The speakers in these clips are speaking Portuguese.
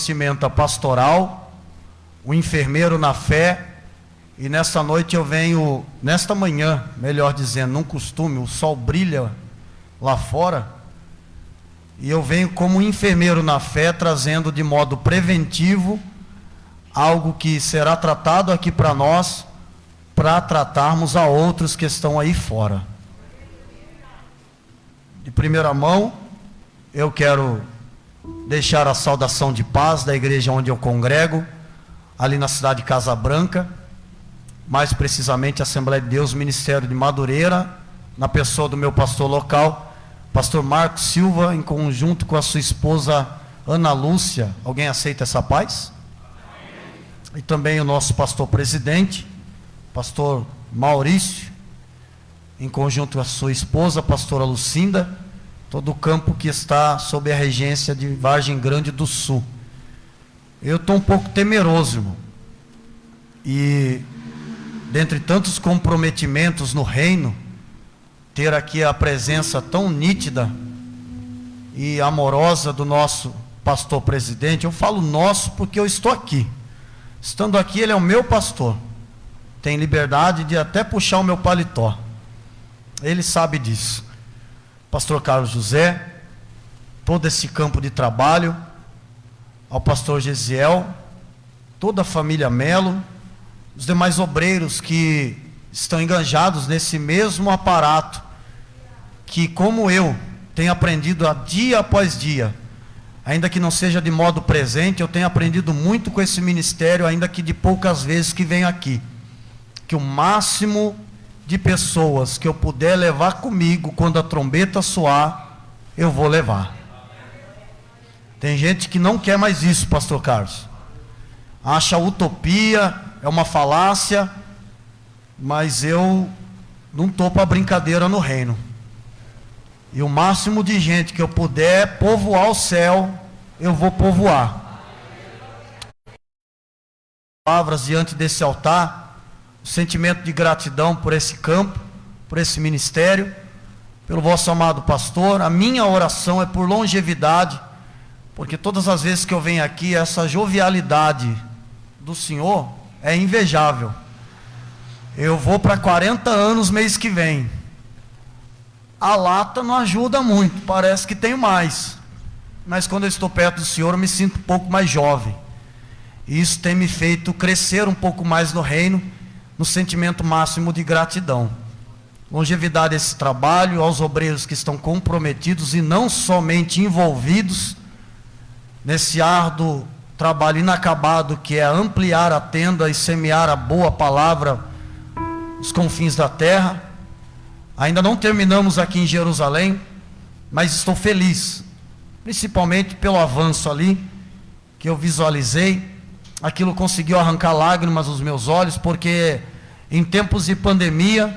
vestimenta pastoral, o enfermeiro na fé, e nesta noite eu venho, nesta manhã, melhor dizendo, num costume, o sol brilha lá fora, e eu venho como enfermeiro na fé, trazendo de modo preventivo algo que será tratado aqui para nós, para tratarmos a outros que estão aí fora. De primeira mão, eu quero deixar a saudação de paz da igreja onde eu congrego, ali na cidade de Casa Branca, mais precisamente Assembleia de Deus, Ministério de Madureira, na pessoa do meu pastor local, pastor Marcos Silva, em conjunto com a sua esposa Ana Lúcia. Alguém aceita essa paz? E também o nosso pastor presidente, pastor Maurício, em conjunto com a sua esposa, pastora Lucinda, todo o campo que está sob a regência de Vargem Grande do Sul. Eu estou um pouco temeroso, irmão. E, dentre tantos comprometimentos no reino, ter aqui a presença tão nítida e amorosa do nosso pastor presidente. Eu falo nosso porque eu estou aqui. Estando aqui, ele é o meu pastor. Tem liberdade de até puxar o meu paletó. Ele sabe disso. Pastor Carlos José, todo esse campo de trabalho, ao pastor Gesiel, toda a família Melo, os demais obreiros que estão enganjados nesse mesmo aparato, que como eu tenho aprendido dia após dia, ainda que não seja de modo presente, eu tenho aprendido muito com esse ministério, ainda que de poucas vezes que venho aqui, que o máximo de pessoas que eu puder levar comigo quando a trombeta soar, eu vou levar. Tem gente que não quer mais isso, pastor Carlos, acha utopia, é uma falácia, mas eu não estou para brincadeira no reino. E o máximo de gente que eu puder povoar o céu, eu vou povoar. Palavras diante desse altar, o sentimento de gratidão por esse campo, por esse ministério, pelo vosso amado pastor. A minha oração é por longevidade, porque todas as vezes que eu venho aqui, essa jovialidade do Senhor é invejável. Eu vou para 40 anos mês que vem. A lata não ajuda muito, parece que tenho mais. Mas quando eu estou perto do Senhor, eu me sinto um pouco mais jovem. E isso tem me feito crescer um pouco mais no reino, no sentimento máximo de gratidão. Longevidade a esse trabalho, aos obreiros que estão comprometidos e não somente envolvidos nesse árduo trabalho inacabado que é ampliar a tenda e semear a boa palavra nos confins da terra. Ainda não terminamos aqui em Jerusalém, mas estou feliz, principalmente pelo avanço ali, que eu visualizei. Aquilo conseguiu arrancar lágrimas dos meus olhos, porque em tempos de pandemia,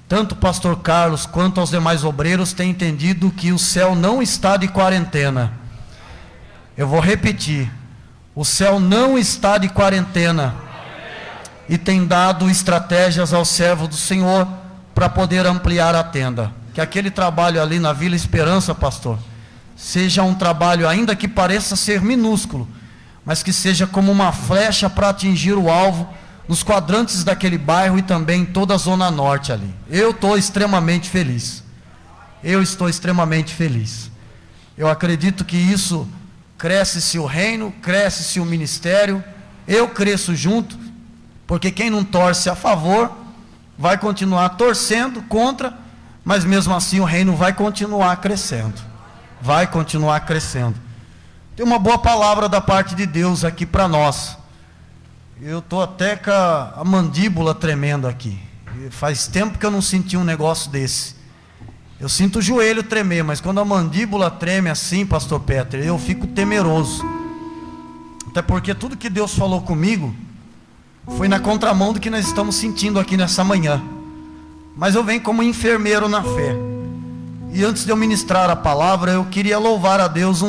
tanto o pastor Carlos quanto aos demais obreiros têm entendido que o céu não está de quarentena. Eu vou repetir, o céu não está de quarentena, e tem dado estratégias ao servo do Senhor para poder ampliar a tenda. Que aquele trabalho ali na Vila Esperança, pastor, seja um trabalho ainda que pareça ser minúsculo, mas que seja como uma flecha para atingir o alvo nos quadrantes daquele bairro e também em toda a zona norte ali. Eu estou extremamente feliz. Eu estou extremamente feliz. Eu acredito que isso cresce-se o reino, cresce-se o ministério. Eu cresço junto, porque quem não torce a favor vai continuar torcendo contra, mas mesmo assim o reino vai continuar crescendo. Vai continuar crescendo. Tem uma boa palavra da parte de Deus aqui para nós. Eu estou até com a mandíbula tremendo aqui. Faz tempo que eu não senti um negócio desse. Eu sinto o joelho tremer, mas quando a mandíbula treme assim, pastor Peter, eu fico temeroso. Até porque tudo que Deus falou comigo foi na contramão do que nós estamos sentindo aqui nessa manhã. Mas eu venho como enfermeiro na fé. E antes de eu ministrar a palavra, eu queria louvar a Deus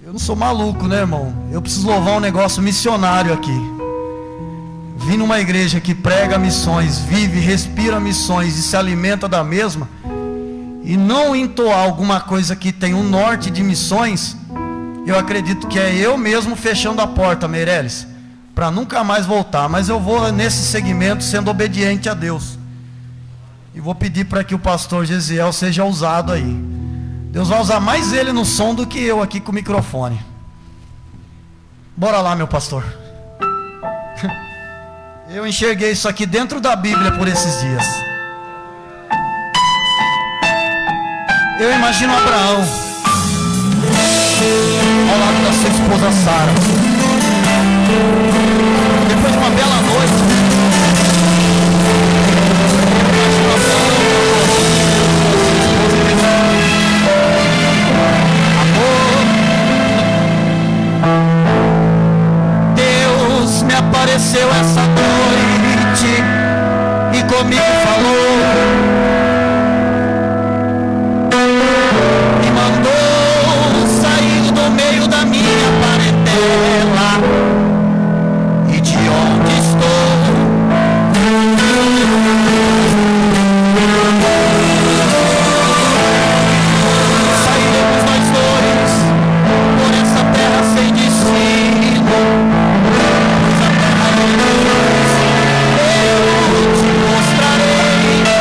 Eu não sou maluco, né, irmão? Eu preciso louvar um negócio missionário aqui. Vim numa igreja que prega missões, vive, respira missões e se alimenta da mesma, e não entoar alguma coisa que tem um norte de missões, Eu acredito que é eu mesmo fechando a porta, Meirelles, para nunca mais voltar. Mas eu vou nesse segmento sendo obediente a Deus. E vou pedir para que o pastor Gesiel seja usado aí. Deus vai usar mais ele no som do que eu aqui com o microfone. Bora lá, meu pastor. Eu enxerguei isso aqui dentro da Bíblia por esses dias. Eu imagino Abraão ao lado da sua esposa Sara, depois de uma bela noite. Deus me apareceu essa noite e comigo falou, me mandou sair do meio da minha parentela e de onde estou sairemos nós dois por essa terra sem destino, pois a terra de Deus eu te mostrarei.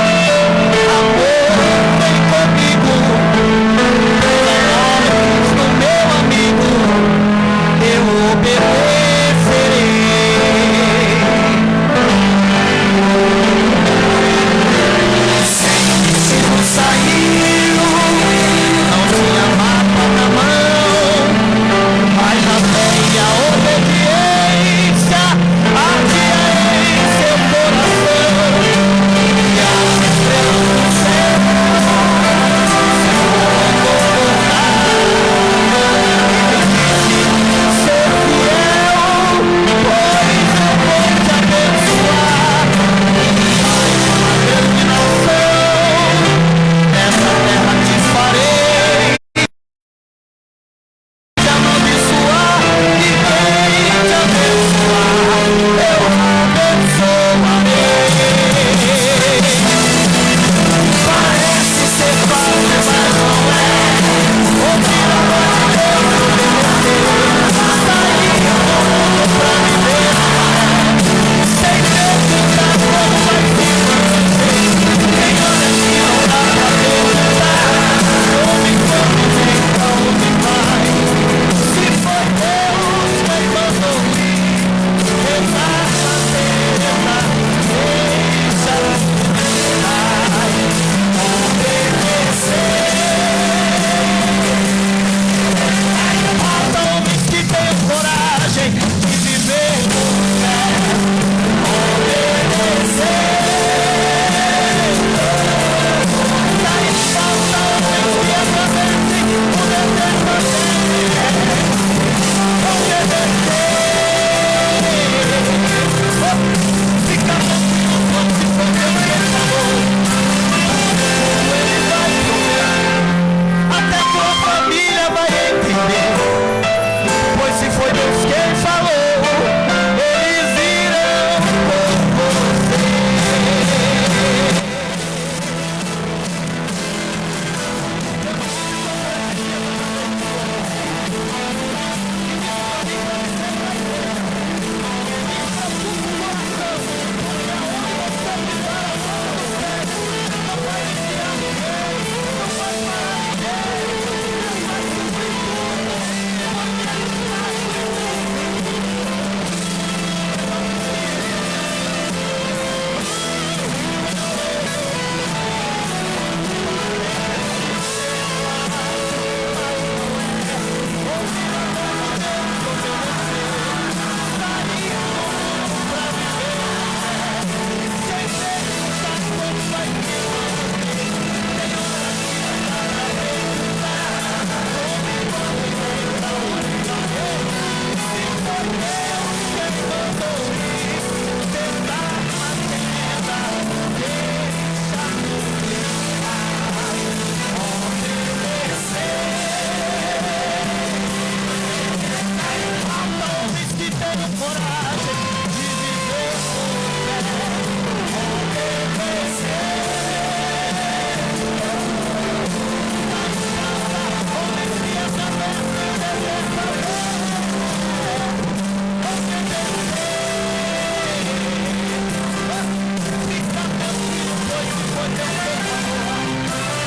foi Deus quem falou,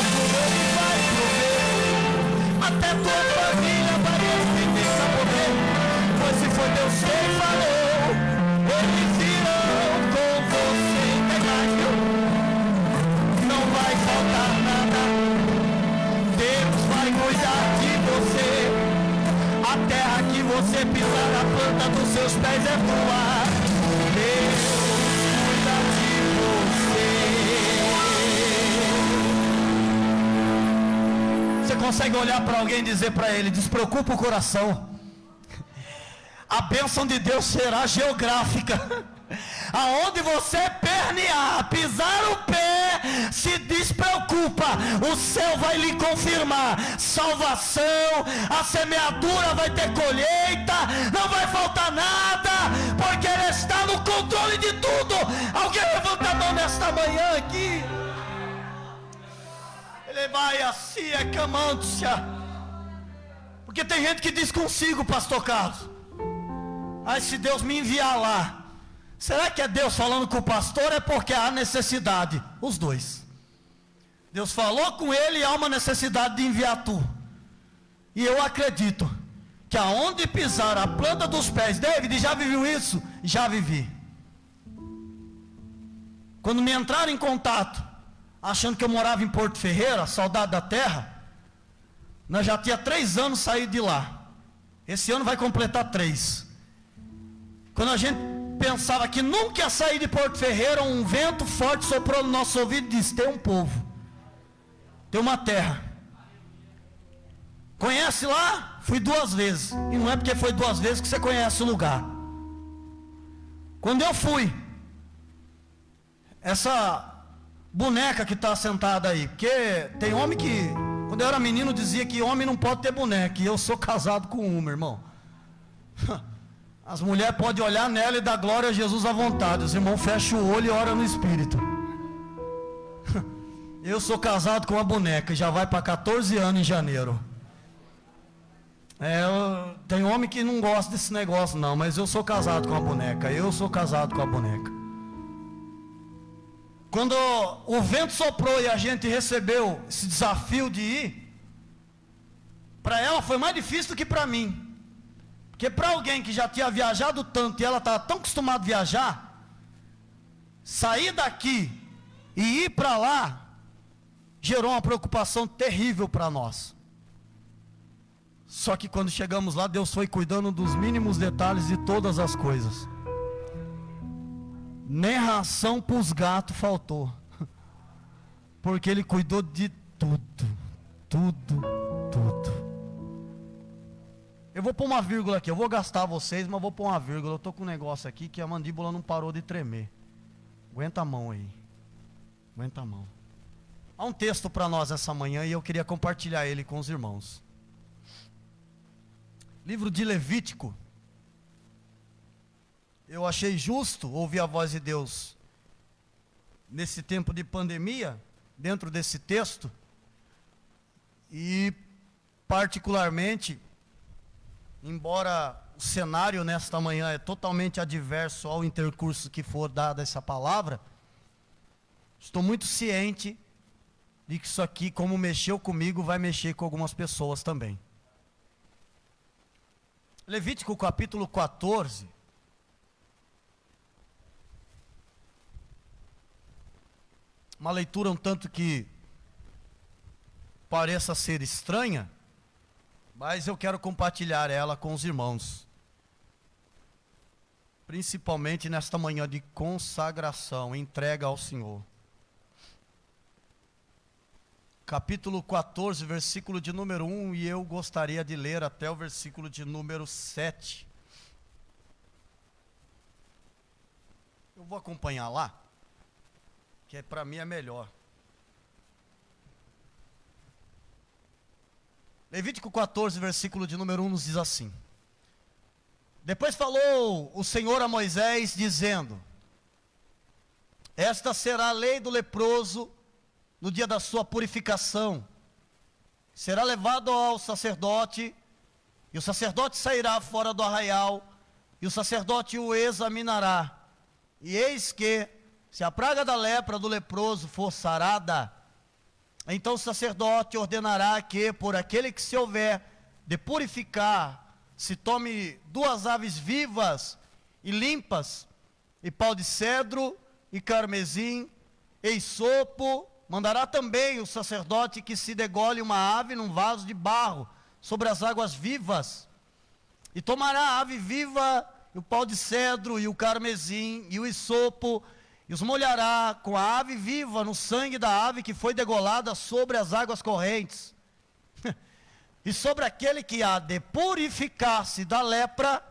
tudo Ele vai prover. Até tua família vai ter saber, pois se foi Deus quem falou, eles irão com você. Não vai faltar nada, Deus vai cuidar de você. A terra que você pisar, a planta dos seus pés é tua. Deus cuida de você. Você consegue olhar para alguém e dizer para ele: despreocupa o coração. A bênção de Deus será geográfica. Aonde você pernear, pisar o pé, se despreocupa, o céu vai lhe confirmar salvação, a semeadura vai ter colheita, não vai faltar nada, porque Ele está no controle de tudo. Alguém levanta a mão nesta manhã aqui. Ele vai assim, é camante-se. Porque tem gente que diz consigo, pastor Carlos: ai, se Deus me enviar lá. Será que é Deus falando com o pastor? É porque há necessidade. Os dois. Deus falou com ele e há uma necessidade de enviar tu. E eu acredito que aonde pisar a planta dos pés, David, já viveu isso? Já vivi. Quando me entraram em contato, achando que eu morava em Porto Ferreira, saudade da terra, nós já tinha 3 anos saído de lá. Esse ano vai completar 3. Quando a gente pensava que nunca ia sair de Porto Ferreira, um vento forte soprou no nosso ouvido e disse: tem um povo, tem uma terra. Conhece lá? Fui 2 vezes. E não é porque foi 2 vezes que você conhece o lugar. Quando eu fui, essa boneca que está sentada aí, porque tem homem que, quando eu era menino, dizia que homem não pode ter boneca, e eu sou casado com uma, irmão. As mulheres podem olhar nela e dar glória a Jesus à vontade. Os irmãos fecham o olho e oram no Espírito. Eu sou casado com uma boneca, já vai para 14 anos em janeiro. Tem homem que não gosta desse negócio não, mas eu sou casado com a boneca. Eu sou casado com a boneca. Quando o vento soprou e a gente recebeu esse desafio de ir, para ela foi mais difícil do que para mim. Porque para alguém que já tinha viajado tanto e ela estava tão acostumada a viajar, sair daqui e ir para lá gerou uma preocupação terrível para nós. Só que quando chegamos lá, Deus foi cuidando dos mínimos detalhes de todas as coisas. Nem ração para os gatos faltou, porque Ele cuidou de tudo. Eu vou pôr uma vírgula aqui, eu vou gastar vocês, mas vou pôr uma vírgula. Eu estou com um negócio aqui que a mandíbula não parou de tremer. Aguenta a mão aí. Aguenta a mão. Há um texto para nós essa manhã e eu queria compartilhar ele com os irmãos. Livro de Levítico. Eu achei justo ouvir a voz de Deus nesse tempo de pandemia, dentro desse texto. E particularmente, embora o cenário nesta manhã é totalmente adverso ao intercurso que for dada essa palavra, estou muito ciente de que isso aqui, como mexeu comigo, vai mexer com algumas pessoas também. Levítico capítulo 14. Uma leitura um tanto que pareça ser estranha, mas eu quero compartilhar ela com os irmãos. Principalmente nesta manhã de consagração, entrega ao Senhor. Capítulo 14, versículo de número 1, e eu gostaria de ler até o versículo de número 7. Eu vou acompanhar lá, que para mim é melhor. Levítico 14, versículo de número 1 nos diz assim: Depois falou o Senhor a Moisés, dizendo: Esta será a lei do leproso no dia da sua purificação. Será levado ao sacerdote, e o sacerdote sairá fora do arraial, e o sacerdote o examinará. E eis que, se a praga da lepra do leproso for sarada, então o sacerdote ordenará que, por aquele que se houver de purificar, se tome 2 aves vivas e limpas, e pau de cedro, e carmesim, e isopo. Mandará também o sacerdote que se degole uma ave num vaso de barro, sobre as águas vivas, e tomará a ave viva, e o pau de cedro, e o carmesim, e o isopo, e os molhará com a ave viva no sangue da ave que foi degolada sobre as águas correntes. E sobre aquele que há de purificar-se da lepra,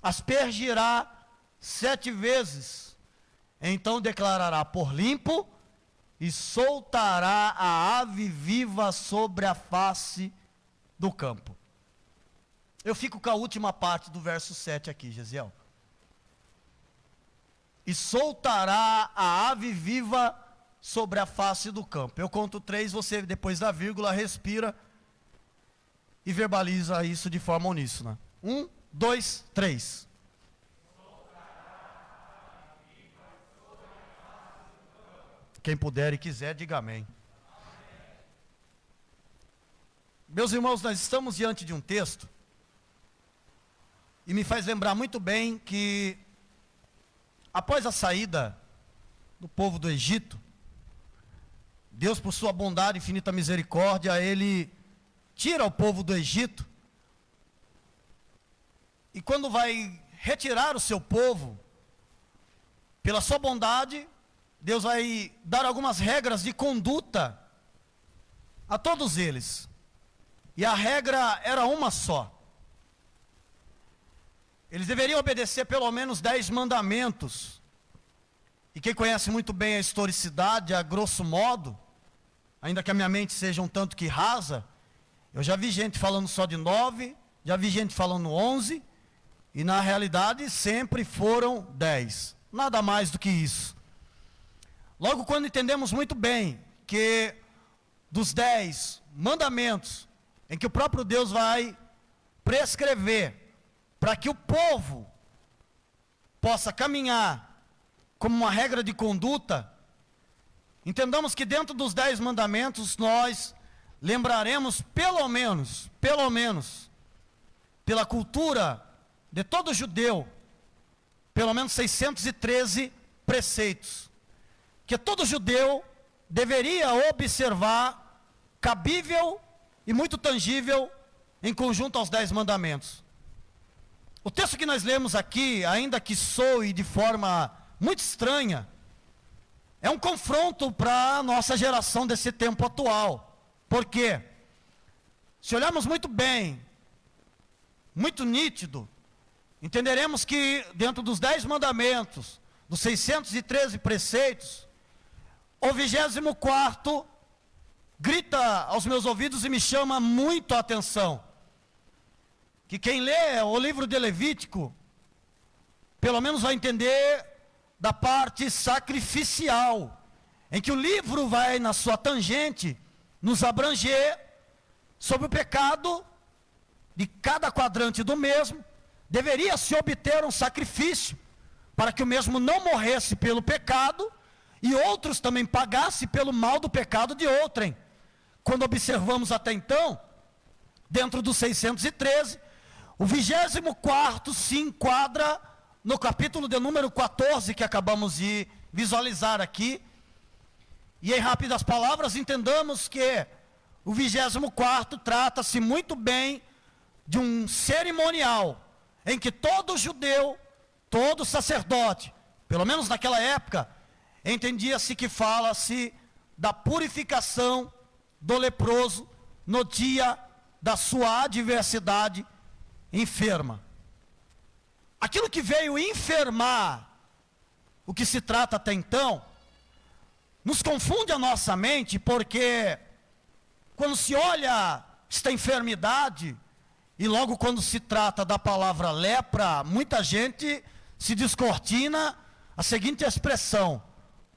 aspergirá 7 vezes. Então declarará por limpo, e soltará a ave viva sobre a face do campo. Eu fico com a última parte do verso 7 aqui, Gesiel. E soltará a ave viva sobre a face do campo. Eu conto 3, você depois da vírgula respira e verbaliza isso de forma uníssona. 1, 2, 3. Quem puder e quiser, diga amém. Meus irmãos, nós estamos diante de um texto, e me faz lembrar muito bem que, após a saída do povo do Egito, Deus, por sua bondade e infinita misericórdia, Ele tira o povo do Egito, e quando vai retirar o seu povo, pela sua bondade, Deus vai dar algumas regras de conduta a todos eles. E a regra era uma só. Eles deveriam obedecer pelo menos 10 mandamentos. E quem conhece muito bem a historicidade, a grosso modo, ainda que a minha mente seja um tanto que rasa, eu já vi gente falando só de 9, já vi gente falando 11, e na realidade sempre foram 10. Nada mais do que isso. Logo, quando entendemos muito bem que dos 10 mandamentos, em que o próprio Deus vai prescrever para que o povo possa caminhar como uma regra de conduta, entendamos que dentro dos 10 mandamentos nós lembraremos pelo menos, pela cultura de todo judeu, pelo menos 613 preceitos, que todo judeu deveria observar, cabível e muito tangível, em conjunto aos 10 mandamentos. O texto que nós lemos aqui, ainda que soe de forma muito estranha, é um confronto para a nossa geração desse tempo atual. Por quê? Se olharmos muito bem, muito nítido, entenderemos que dentro dos 10 mandamentos, dos 613 preceitos, o 24º grita aos meus ouvidos e me chama muito a atenção. Que quem lê o livro de Levítico, pelo menos vai entender da parte sacrificial, em que o livro vai na sua tangente nos abranger sobre o pecado de cada quadrante do mesmo. Deveria se obter um sacrifício para que o mesmo não morresse pelo pecado e outros também pagassem pelo mal do pecado de outrem. Quando observamos até então, dentro dos 613, o 24º se enquadra no capítulo de número 14 que acabamos de visualizar aqui. E em rápidas palavras entendamos que o 24º trata-se muito bem de um cerimonial em que todo judeu, todo sacerdote, pelo menos naquela época, entendia-se que fala-se da purificação do leproso no dia da sua adversidade enferma. Aquilo que veio enfermar o que se trata até então, nos confunde a nossa mente, porque quando se olha esta enfermidade, e logo quando se trata da palavra lepra, muita gente se descortina a seguinte expressão: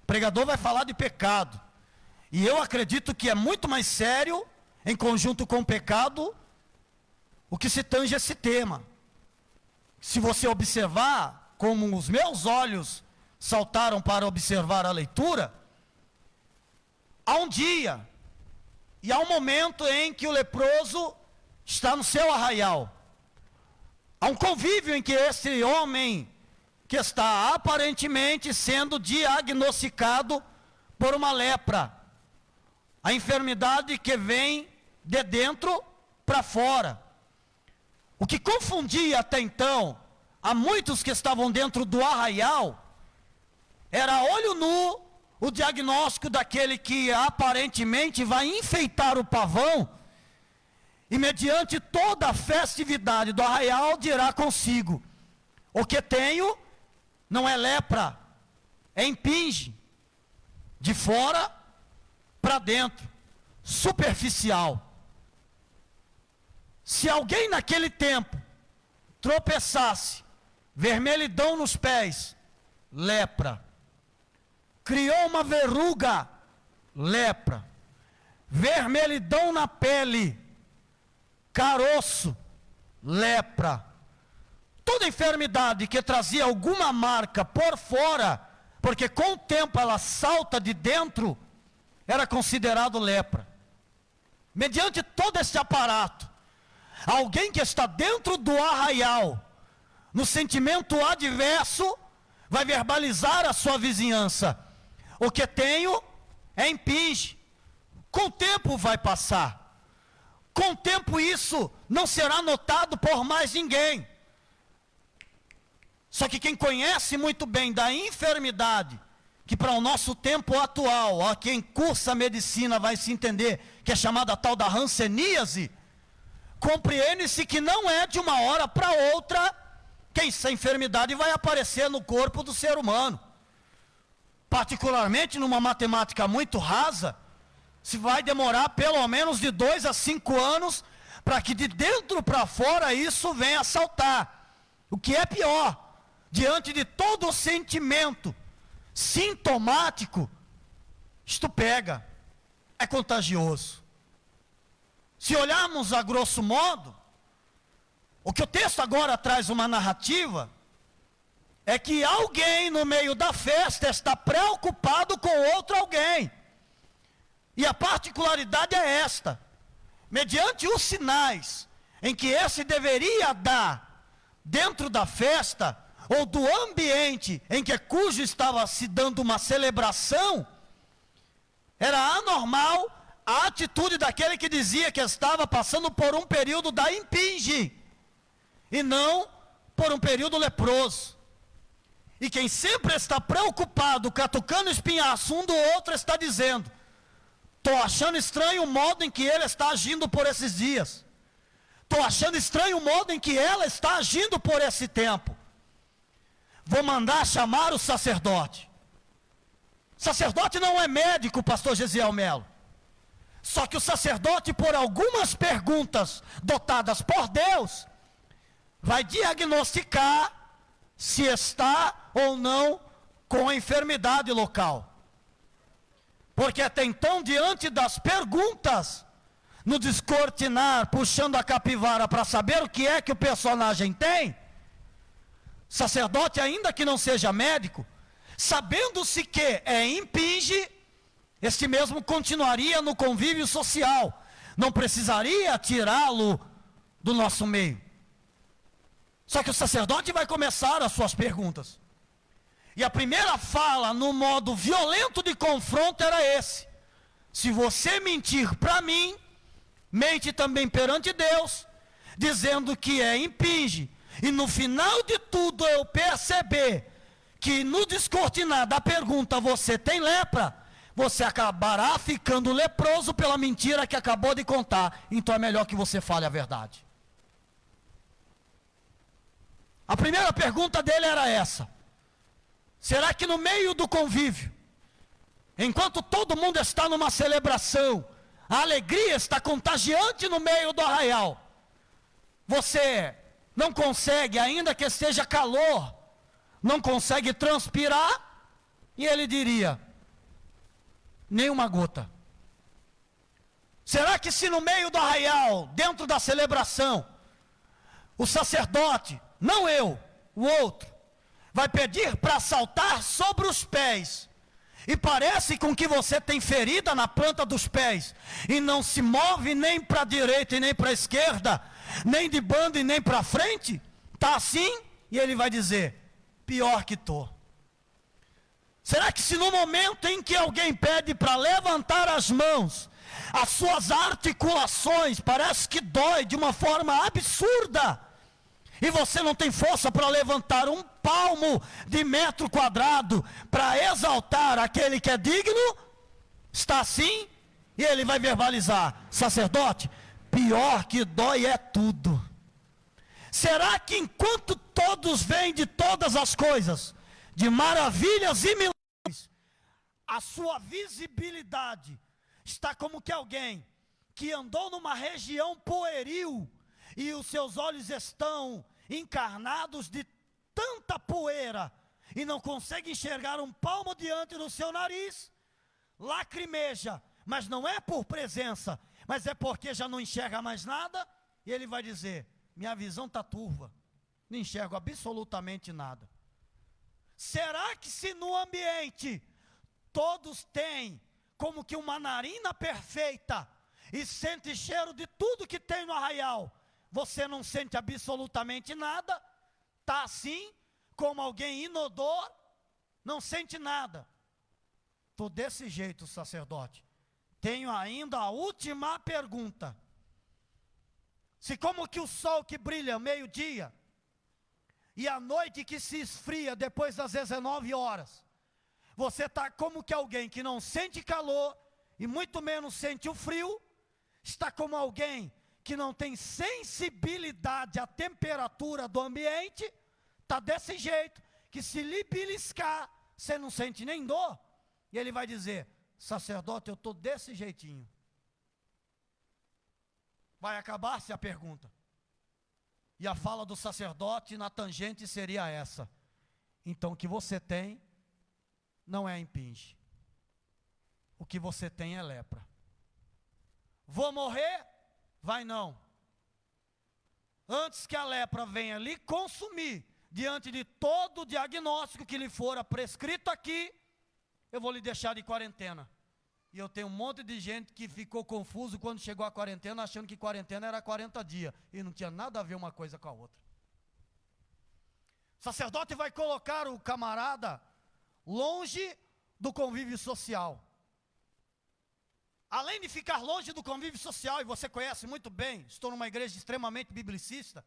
o pregador vai falar de pecado. E eu acredito que é muito mais sério, em conjunto com o pecado, o que se tange esse tema. Se você observar, como os meus olhos saltaram para observar a leitura, há um dia e há um momento em que o leproso está no seu arraial. Há um convívio em que esse homem, que está aparentemente sendo diagnosticado por uma lepra, a enfermidade que vem de dentro para fora. O que confundia até então a muitos que estavam dentro do arraial era a olho nu o diagnóstico daquele que aparentemente vai enfeitar o pavão e mediante toda a festividade do arraial dirá consigo: o que tenho não é lepra, é impinge, de fora para dentro, superficial. Se alguém naquele tempo tropeçasse, vermelhidão nos pés, lepra. Criou uma verruga, lepra. Vermelhidão na pele, caroço, lepra. Toda enfermidade que trazia alguma marca por fora, porque com o tempo ela salta de dentro, era considerado lepra. Mediante todo esse aparato, alguém que está dentro do arraial, no sentimento adverso, vai verbalizar a sua vizinhança: o que tenho é impinge. Com o tempo vai passar. Com o tempo isso não será notado por mais ninguém. Só que quem conhece muito bem da enfermidade, que para o nosso tempo atual, a quem cursa medicina vai se entender, que é chamada tal da hanseníase, compreende-se que não é de uma hora para outra que essa enfermidade vai aparecer no corpo do ser humano. Particularmente numa matemática muito rasa, se vai demorar pelo menos de 2 a 5 anos para que de dentro para fora isso venha a saltar. O que é pior, diante de todo o sentimento sintomático, isto pega, é contagioso. Se olharmos a grosso modo, o que o texto agora traz uma narrativa, é que alguém no meio da festa está preocupado com outro alguém. E a particularidade é esta: mediante os sinais em que esse deveria dar dentro da festa, ou do ambiente em que cujo estava se dando uma celebração, era anormal a atitude daquele que dizia que estava passando por um período da impinge, e não por um período leproso. E quem sempre está preocupado, catucando espinhaço um do outro, está dizendo: estou achando estranho o modo em que ele está agindo por esses dias. Estou achando estranho o modo em que ela está agindo por esse tempo. Vou mandar chamar o sacerdote. Sacerdote não é médico, pastor Gesiel Melo. Só que o sacerdote, por algumas perguntas dotadas por Deus, vai diagnosticar se está ou não com a enfermidade local. Porque até então, diante das perguntas, no descortinar, puxando a capivara para saber o que é que o personagem tem, sacerdote, ainda que não seja médico, sabendo-se que é impinge, este mesmo continuaria no convívio social, não precisaria tirá-lo do nosso meio. Só que o sacerdote vai começar as suas perguntas. E a primeira fala, no modo violento de confronto, era esse: se você mentir para mim, mente também perante Deus, dizendo que é impinge, e no final de tudo eu perceber que no descortinar da pergunta você tem lepra, você acabará ficando leproso pela mentira que acabou de contar. Então é melhor que você fale a verdade. A primeira pergunta dele era essa: será que no meio do convívio, enquanto todo mundo está numa celebração, a alegria está contagiante no meio do arraial, você não consegue, ainda que esteja calor, não consegue transpirar? E ele diria: nem uma gota. Será que se no meio do arraial, dentro da celebração, o sacerdote, não eu, o outro, vai pedir para saltar sobre os pés, e parece com que você tem ferida na planta dos pés, e não se move nem para a direita e nem para a esquerda, nem de banda e nem para frente, está assim, e ele vai dizer, pior que estou. Será que se no momento em que alguém pede para levantar as mãos, as suas articulações parece que dói de uma forma absurda, e você não tem força para levantar um palmo de metro quadrado, para exaltar aquele que é digno, está assim, e ele vai verbalizar, sacerdote, pior que dói é tudo. Será que enquanto todos veem de todas as coisas, de maravilhas e milagres, a sua visibilidade está como que alguém que andou numa região pueril, e os seus olhos estão encarnados de tanta poeira, e não consegue enxergar um palmo diante do seu nariz, lacrimeja, mas não é por presença, mas é porque já não enxerga mais nada, e ele vai dizer, minha visão está turva, não enxergo absolutamente nada. Será que se no ambiente todos têm como que uma narina perfeita, e sente cheiro de tudo que tem no arraial, você não sente absolutamente nada, está assim, como alguém inodor, não sente nada. Estou desse jeito, sacerdote. Tenho ainda a última pergunta. Se como que o sol que brilha meio-dia, e a noite que se esfria depois das 19 horas, você está como que alguém que não sente calor, e muito menos sente o frio, está como alguém que não tem sensibilidade à temperatura do ambiente, está desse jeito, que se lhe beliscar, você não sente nem dor, e ele vai dizer, sacerdote, eu estou desse jeitinho. Vai acabar-se a pergunta, e a fala do sacerdote na tangente seria essa, então o que você tem, não é impinge, o que você tem é lepra. Vou morrer? Vai não. Antes que a lepra venha lhe consumir, diante de todo o diagnóstico que lhe fora prescrito aqui, eu vou lhe deixar de quarentena. E eu tenho um monte de gente que ficou confuso quando chegou a quarentena, achando que quarentena era 40 dias, e não tinha nada a ver uma coisa com a outra. O sacerdote vai colocar o camarada longe do convívio social. Além de ficar longe do convívio social, e você conhece muito bem, estou numa igreja extremamente biblicista,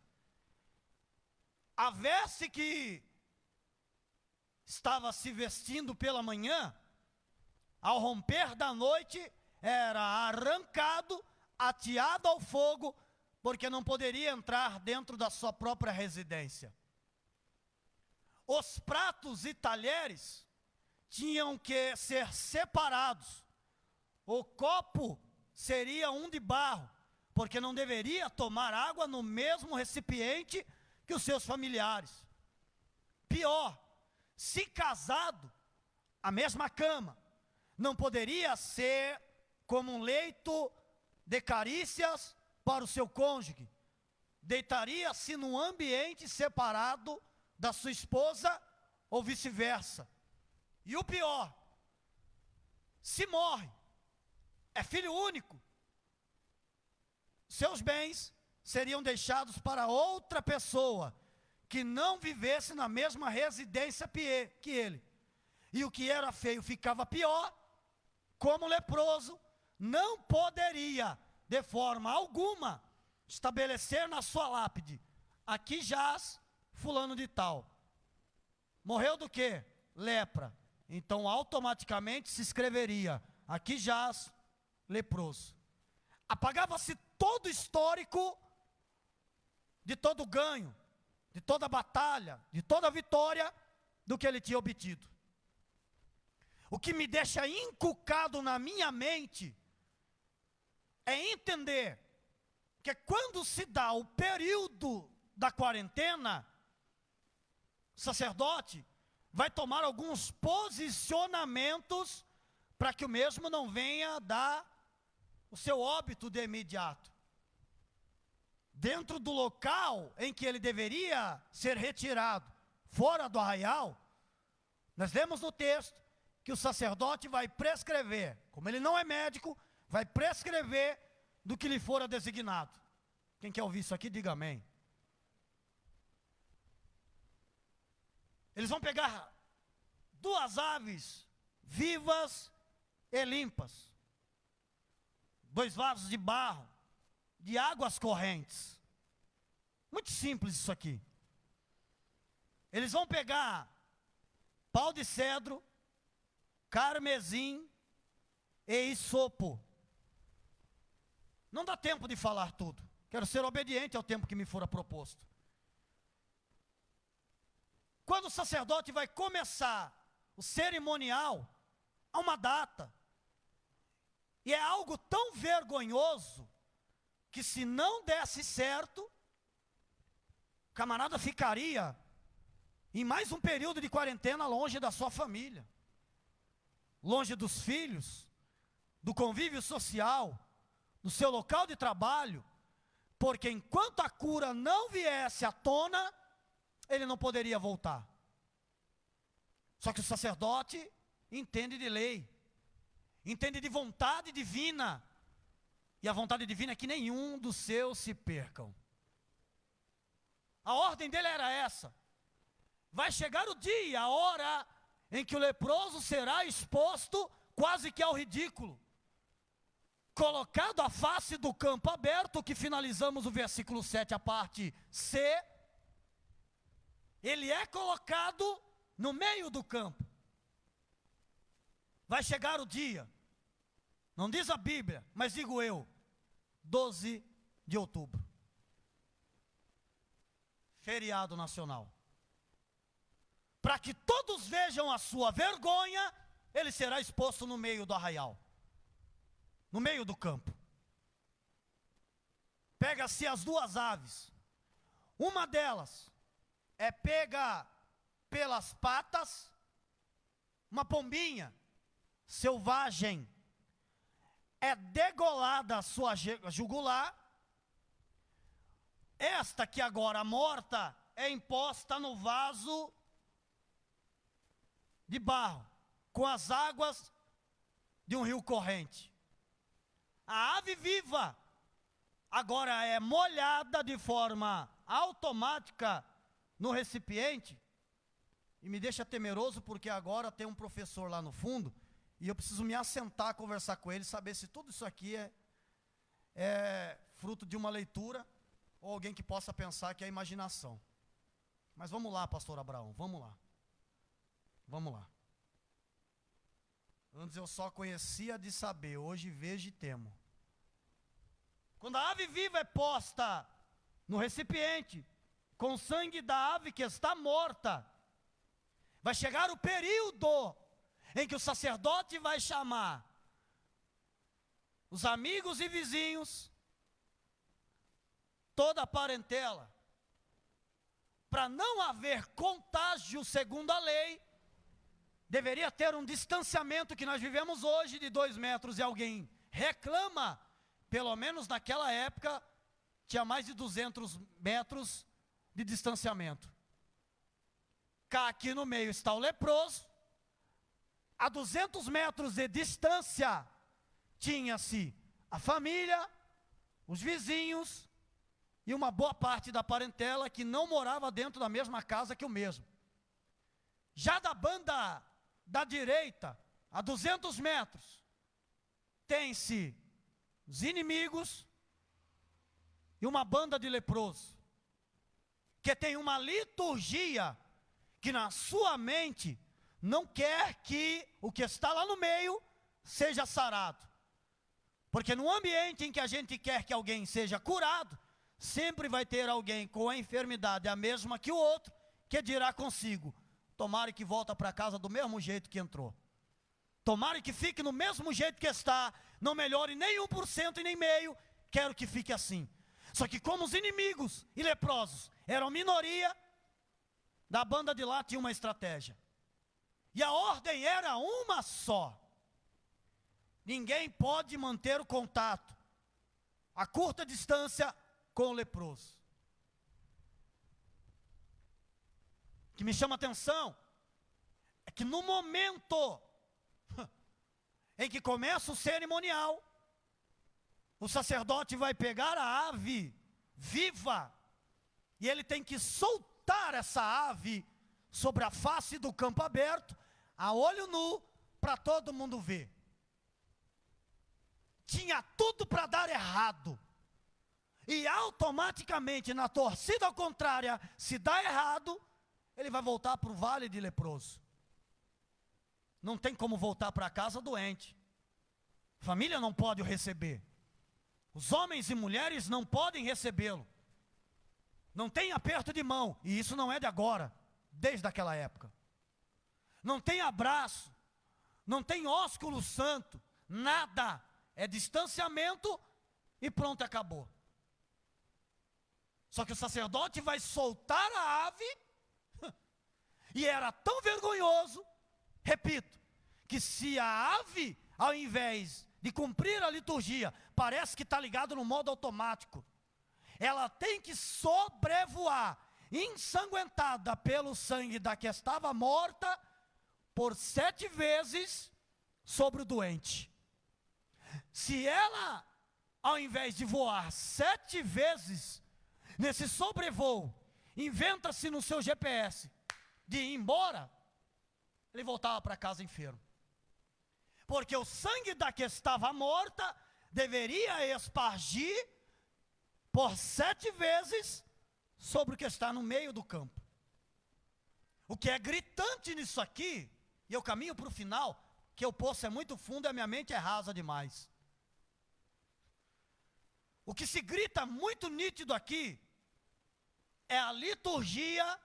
a veste que estava se vestindo pela manhã, ao romper da noite, era arrancado, ateado ao fogo, porque não poderia entrar dentro da sua própria residência. Os pratos e talheres tinham que ser separados. O copo seria um de barro, porque não deveria tomar água no mesmo recipiente que os seus familiares. Pior, se casado, a mesma cama, não poderia ser como um leito de carícias para o seu cônjuge. Deitaria-se num ambiente separado da sua esposa ou vice-versa. E o pior, se morre, é filho único, seus bens seriam deixados para outra pessoa que não vivesse na mesma residência que ele. E o que era feio ficava pior, como leproso, não poderia, de forma alguma, estabelecer na sua lápide, aqui jaz fulano de tal. Morreu do quê? Lepra. Então automaticamente se escreveria, aqui jaz leproso. Apagava-se todo o histórico de todo ganho, de toda batalha, de toda vitória do que ele tinha obtido. O que me deixa inculcado na minha mente é entender que quando se dá o período da quarentena, o sacerdote vai tomar alguns posicionamentos para que o mesmo não venha dar o seu óbito de imediato. Dentro do local em que ele deveria ser retirado, fora do arraial, nós lemos no texto que o sacerdote vai prescrever, como ele não é médico, vai prescrever do que lhe fora designado. Quem quer ouvir isso aqui, diga amém. Eles vão pegar 2 aves vivas e limpas, 2 vasos de barro, de águas correntes. Muito simples isso aqui. Eles vão pegar pau de cedro, carmesim e isopo. Não dá tempo de falar tudo. Quero ser obediente ao tempo que me fora proposto. Quando o sacerdote vai começar o cerimonial, há uma data. E é algo tão vergonhoso que, se não desse certo, o camarada ficaria em mais um período de quarentena longe da sua família, longe dos filhos, do convívio social, do seu local de trabalho, porque enquanto a cura não viesse à tona, ele não poderia voltar. Só que o sacerdote entende de lei, entende de vontade divina, e a vontade divina é que nenhum dos seus se percam. A ordem dele era essa: vai chegar o dia, a hora em que o leproso será exposto quase que ao ridículo, colocado à face do campo aberto, que finalizamos o versículo 7, a parte C. Ele é colocado no meio do campo. Vai chegar o dia, não diz a Bíblia, mas digo eu, 12 de outubro, feriado nacional. Para que todos vejam a sua vergonha, ele será exposto no meio do arraial, no meio do campo. Pega-se as 2 aves, uma delas é pega pelas patas, uma pombinha selvagem é degolada a sua jugular. Esta que agora morta é imposta no vaso de barro, com as águas de um rio corrente. A ave viva agora é molhada de forma automática no recipiente. E me deixa temeroso, porque agora tem um professor lá no fundo, e eu preciso me assentar, conversar com ele, saber se tudo isso aqui é fruto de uma leitura, ou alguém que possa pensar que é imaginação. Mas vamos lá, pastor Abraão, vamos lá. Vamos lá. Antes eu só conhecia de saber, hoje vejo e temo. Quando a ave viva é posta no recipiente, com o sangue da ave que está morta, vai chegar o período em que o sacerdote vai chamar os amigos e vizinhos, toda a parentela, para não haver contágio segundo a lei. Deveria ter um distanciamento que nós vivemos hoje de 2 metros, e alguém reclama, pelo menos naquela época, tinha mais de 200 metros de distanciamento. Cá aqui no meio está o leproso, a 200 metros de distância tinha-se a família, os vizinhos e uma boa parte da parentela que não morava dentro da mesma casa que o mesmo. Já da banda da direita, a 200 metros, tem-se os inimigos e uma banda de leprosos, que tem uma liturgia que na sua mente não quer que o que está lá no meio seja sarado. Porque no ambiente em que a gente quer que alguém seja curado, sempre vai ter alguém com a enfermidade a mesma que o outro, que dirá consigo: tomara que volta para casa do mesmo jeito que entrou. Tomara que fique no mesmo jeito que está, não melhore nem 1% e nem meio, quero que fique assim. Só que como os inimigos e leprosos eram minoria, da banda de lá tinha uma estratégia. E a ordem era uma só: ninguém pode manter o contato a curta distância com o leproso. que me chama a atenção é que no momento em que começa o cerimonial, o sacerdote vai pegar a ave viva e ele tem que soltar essa ave sobre a face do campo aberto, a olho nu, para todo mundo ver. Tinha tudo para dar errado. E automaticamente, na torcida contrária, se dá errado, ele vai voltar para o vale de leproso. Não tem como voltar para casa doente. Família não pode o receber. Os homens e mulheres não podem recebê-lo. Não tem aperto de mão. E isso não é de agora, desde aquela época. Não tem abraço. Não tem ósculo santo. Nada. É distanciamento e pronto, acabou. Só que o sacerdote vai soltar a ave. E era tão vergonhoso, repito, que se a ave, ao invés de cumprir a liturgia, parece que está ligado no modo automático, ela tem que sobrevoar, ensanguentada pelo sangue da que estava morta, por 7 vezes sobre o doente. Se ela, ao invés de voar 7 vezes, nesse sobrevoo, inventa-se no seu GPS de ir embora, ele voltava para casa enfermo. Porque o sangue da que estava morta deveria espargir por 7 vezes sobre o que está no meio do campo. O que é gritante nisso aqui, e eu caminho para o final, que o poço é muito fundo e a minha mente é rasa demais. O que se grita muito nítido aqui é a liturgia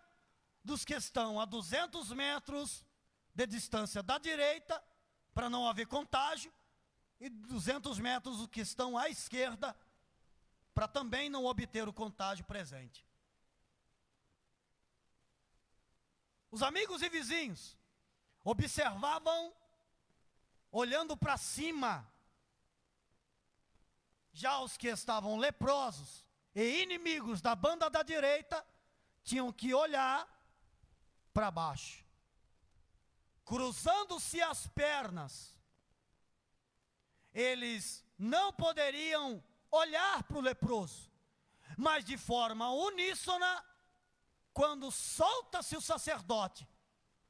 dos que estão a 200 metros de distância da direita, para não haver contágio, e 200 metros os que estão à esquerda, para também não obter o contágio presente. Os amigos e vizinhos observavam, olhando para cima. Já os que estavam leprosos e inimigos da banda da direita, tinham que olhar para baixo. Cruzando-se as pernas, eles não poderiam olhar para o leproso, mas de forma uníssona, quando solta-se o sacerdote,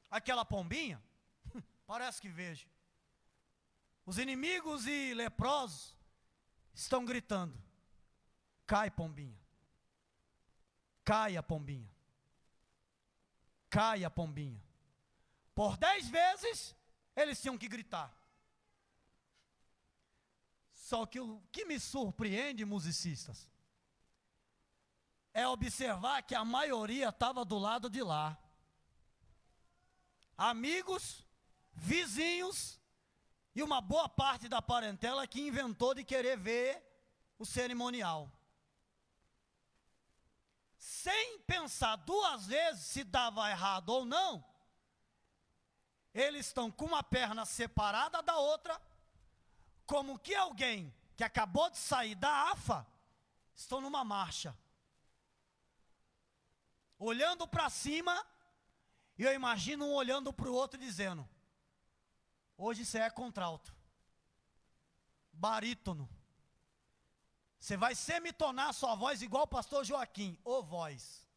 aquela pombinha, parece que vejo, os inimigos e leprosos estão gritando: cai, pombinha, caia, pombinha, caia, pombinha. Por 10 vezes, eles tinham que gritar. Só que o que me surpreende, musicistas, é observar que a maioria estava do lado de lá. Amigos, vizinhos, e uma boa parte da parentela que inventou de querer ver o cerimonial. Sem pensar 2 vezes se dava errado ou não, eles estão com uma perna separada da outra, como que alguém que acabou de sair da AFA, estão numa marcha, olhando para cima, e eu imagino um olhando para o outro dizendo: hoje você é contralto, barítono, você vai semitonar sua voz igual o pastor Joaquim, ô voz.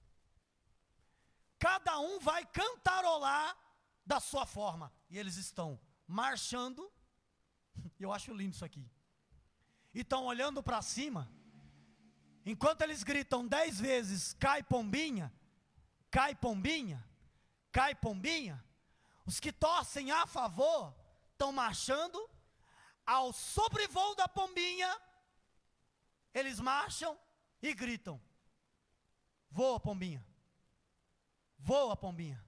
Cada um vai cantarolar da sua forma, e eles estão marchando, eu acho lindo isso aqui, e estão olhando para cima, enquanto eles gritam 10 vezes, cai pombinha, cai pombinha, cai pombinha, os que torcem a favor, estão marchando, ao sobrevoo da pombinha, eles marcham e gritam: voa, pombinha, voa, pombinha,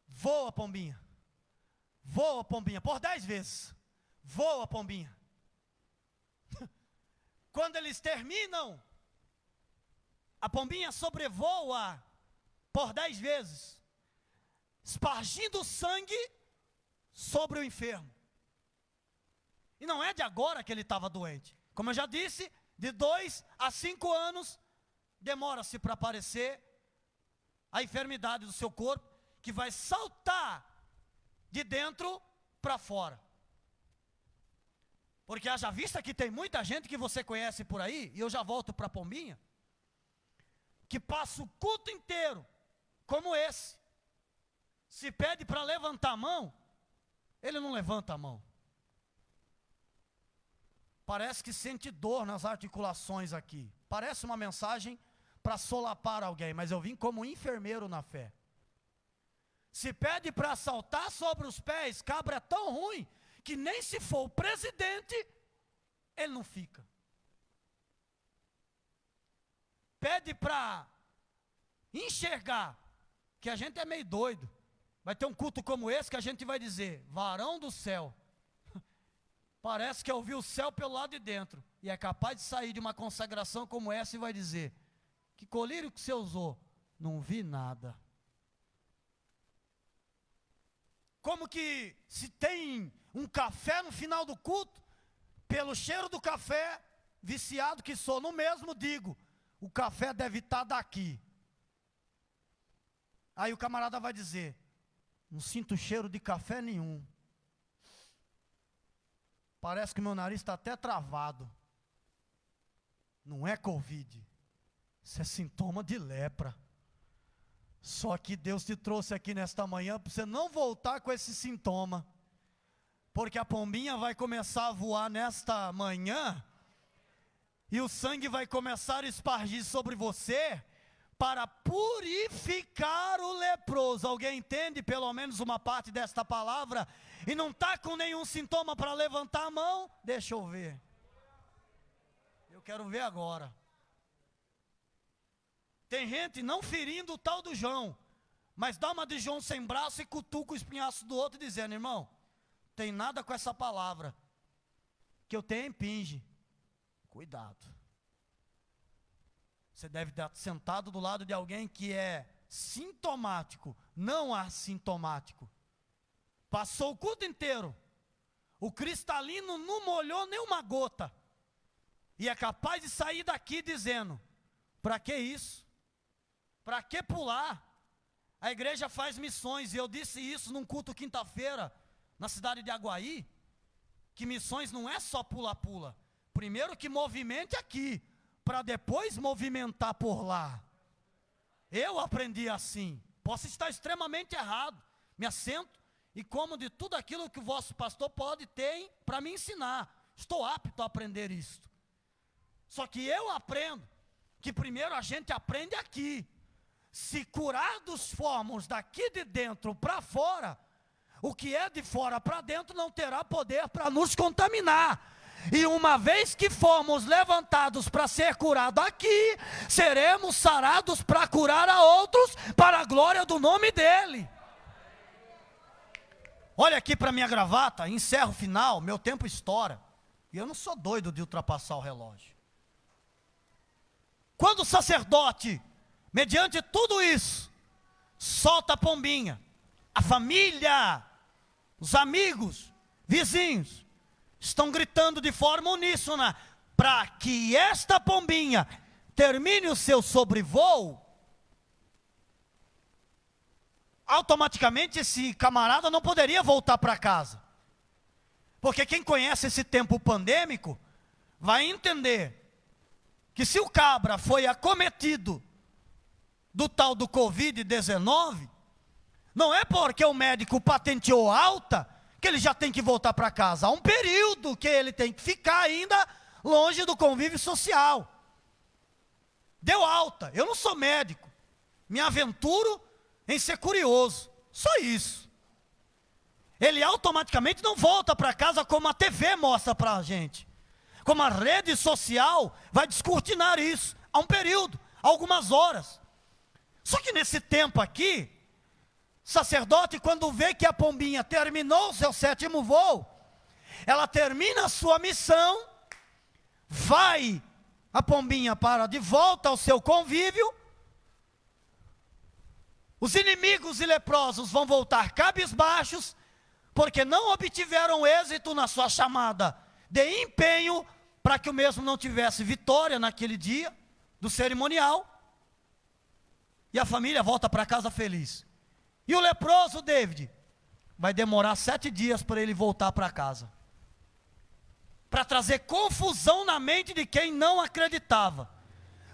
voa, pombinha, voa, pombinha, por 10 vezes, voa, pombinha. Quando eles terminam, a pombinha sobrevoa por 10 vezes, espargindo sangue sobre o enfermo. E não é de agora que ele estava doente. Como eu já disse, de 2 a 5 anos, demora-se para aparecer a enfermidade do seu corpo, que vai saltar de dentro para fora. Porque haja vista que tem muita gente que você conhece por aí, e eu já volto para a pombinha, que passa o culto inteiro, como esse. Se pede para levantar a mão, ele não levanta a mão. Parece que sente dor nas articulações aqui. Parece uma mensagem para solapar alguém, mas eu vim como enfermeiro na fé. Se pede para saltar sobre os pés, cabra é tão ruim, que nem se for o presidente, ele não fica. Pede para enxergar, que a gente é meio doido. Vai ter um culto como esse que a gente vai dizer, varão do céu. Parece que eu vi o céu pelo lado de dentro. E é capaz de sair de uma consagração como essa e vai dizer, que colírio que você usou? Não vi nada. Como que se tem um café no final do culto, pelo cheiro do café, viciado que sou, no mesmo digo, o café deve estar daqui. Aí o camarada vai dizer, não sinto cheiro de café nenhum. Parece que meu nariz está até travado. Não é Covid. Isso é sintoma de lepra. Só que Deus te trouxe aqui nesta manhã para você não voltar com esse sintoma. Porque a pombinha vai começar a voar nesta manhã. E o sangue vai começar a espargir sobre você para purificar o leproso. Alguém entende pelo menos uma parte desta palavra? E não está com nenhum sintoma para levantar a mão? Deixa eu ver. Eu quero ver agora. Tem gente não ferindo o tal do João, mas dá uma de João sem braço e cutuca o espinhaço do outro dizendo, irmão, tem nada com essa palavra, que eu tenho impinge. Cuidado. Você deve estar sentado do lado de alguém que é sintomático, não assintomático. Passou o culto inteiro, o cristalino não molhou nem uma gota, e é capaz de sair daqui dizendo, para que isso? Para que pular? A igreja faz missões, e eu disse isso num culto quinta-feira, na cidade de Aguaí, que missões não é só pula-pula, primeiro que movimente aqui, para depois movimentar por lá. Eu aprendi assim, posso estar extremamente errado, me assento, e como de tudo aquilo que o vosso pastor pode ter para me ensinar, estou apto a aprender isto. Só que eu aprendo, que primeiro a gente aprende aqui, se curados formos daqui de dentro para fora, o que é de fora para dentro não terá poder para nos contaminar. E uma vez que formos levantados para ser curado aqui, seremos sarados para curar a outros, para a glória do nome dEle. Olha aqui para minha gravata, encerro o final, meu tempo estoura. E eu não sou doido de ultrapassar o relógio. Quando o sacerdote, mediante tudo isso, solta a pombinha, a família, os amigos, vizinhos, estão gritando de forma uníssona, para que esta pombinha termine o seu sobrevoo, automaticamente esse camarada não poderia voltar para casa. Porque quem conhece esse tempo pandêmico, vai entender, que se o cabra foi acometido do tal do Covid-19, não é porque o médico patenteou alta, que ele já tem que voltar para casa. Há um período que ele tem que ficar ainda longe do convívio social. Deu alta, eu não sou médico, me aventuro em ser curioso, só isso. Ele automaticamente não volta para casa como a TV mostra para a gente. Como a rede social vai descortinar isso, há um período, algumas horas. Só que nesse tempo aqui, sacerdote, quando vê que a pombinha terminou o seu 7º voo, ela termina a sua missão, vai a pombinha para de volta ao seu convívio, os inimigos e leprosos vão voltar cabisbaixos, porque não obtiveram êxito na sua chamada de empenho, para que o mesmo não tivesse vitória naquele dia, do cerimonial. E a família volta para casa feliz. E o leproso, David, vai demorar 7 dias para ele voltar para casa. Para trazer confusão na mente de quem não acreditava.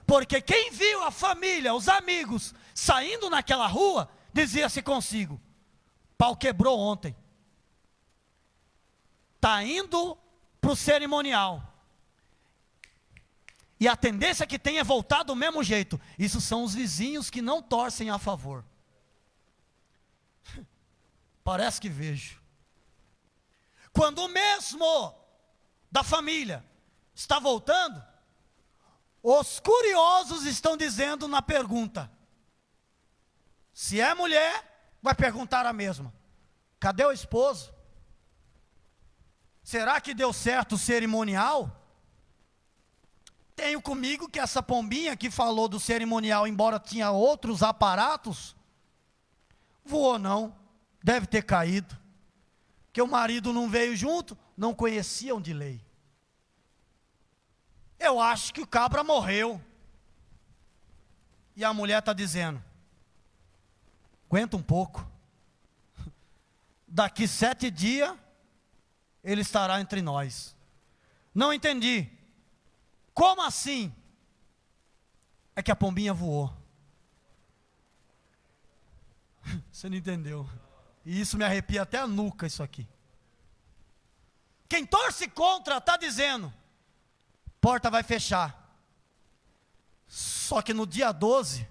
Porque quem viu a família, os amigos, saindo naquela rua, dizia-se consigo: pau quebrou ontem. Está indo para o cerimonial. E a tendência que tem é voltar do mesmo jeito. Isso são os vizinhos que não torcem a favor. Parece que vejo. Quando o mesmo da família está voltando, os curiosos estão dizendo na pergunta: se é mulher, vai perguntar a mesma: cadê o esposo? Será que deu certo o cerimonial? Tenho comigo que essa pombinha que falou do cerimonial, embora tinha outros aparatos, voou não, deve ter caído, que o marido não veio junto, não conheciam de lei. Eu acho que o cabra morreu. E a mulher está dizendo: aguenta um pouco, daqui 7 dias, ele estará entre nós. Não entendi. Como assim? É que a pombinha voou. Você não entendeu. E isso me arrepia até a nuca, isso aqui. Quem torce contra está dizendo: porta vai fechar. Só que no dia 12,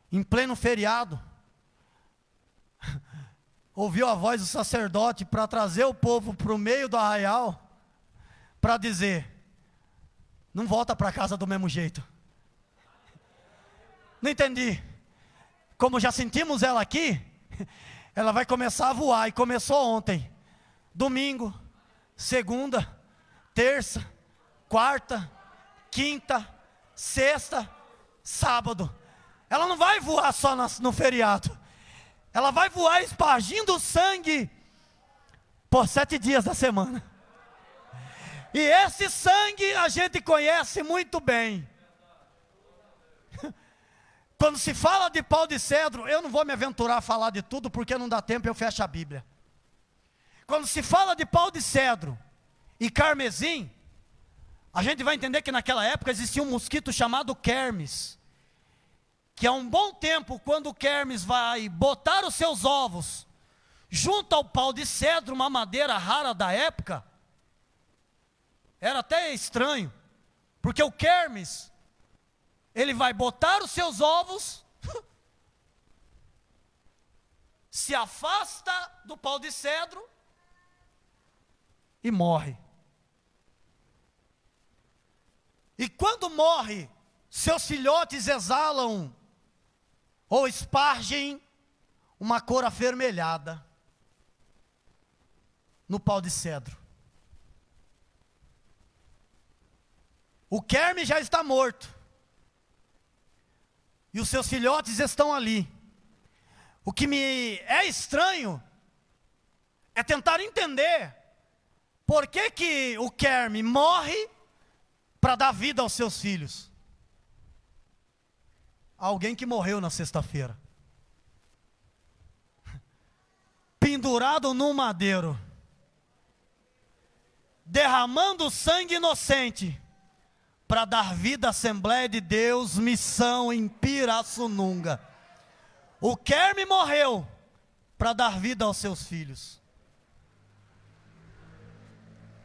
em pleno feriado, ouviu a voz do sacerdote para trazer o povo para o meio do arraial, para dizer: não volta para casa do mesmo jeito. Não entendi. Como já sentimos ela aqui, ela vai começar a voar, e começou ontem. Domingo, segunda, terça, quarta, quinta, sexta, sábado. Ela não vai voar só no feriado. Ela vai voar espargindo sangue por 7 dias da semana. E esse sangue a gente conhece muito bem. Quando se fala de pau de cedro, eu não vou me aventurar a falar de tudo, porque não dá tempo, eu fecho a Bíblia. Quando se fala de pau de cedro e carmesim, a gente vai entender que naquela época existia um mosquito chamado Kermes, que há um bom tempo, quando o Kermes vai botar os seus ovos junto ao pau de cedro, uma madeira rara da época, era até estranho, porque o Kermes, ele vai botar os seus ovos, se afasta do pau de cedro e morre. E quando morre, seus filhotes exalam ou espargem uma cor avermelhada no pau de cedro. O Kermes já está morto. E os seus filhotes estão ali. O que me é estranho é tentar entender por que o Kermes morre para dar vida aos seus filhos. Alguém que morreu na sexta-feira, pendurado num madeiro, derramando sangue inocente, para dar vida à Assembleia de Deus, missão em Pirassununga. O Kermes morreu para dar vida aos seus filhos.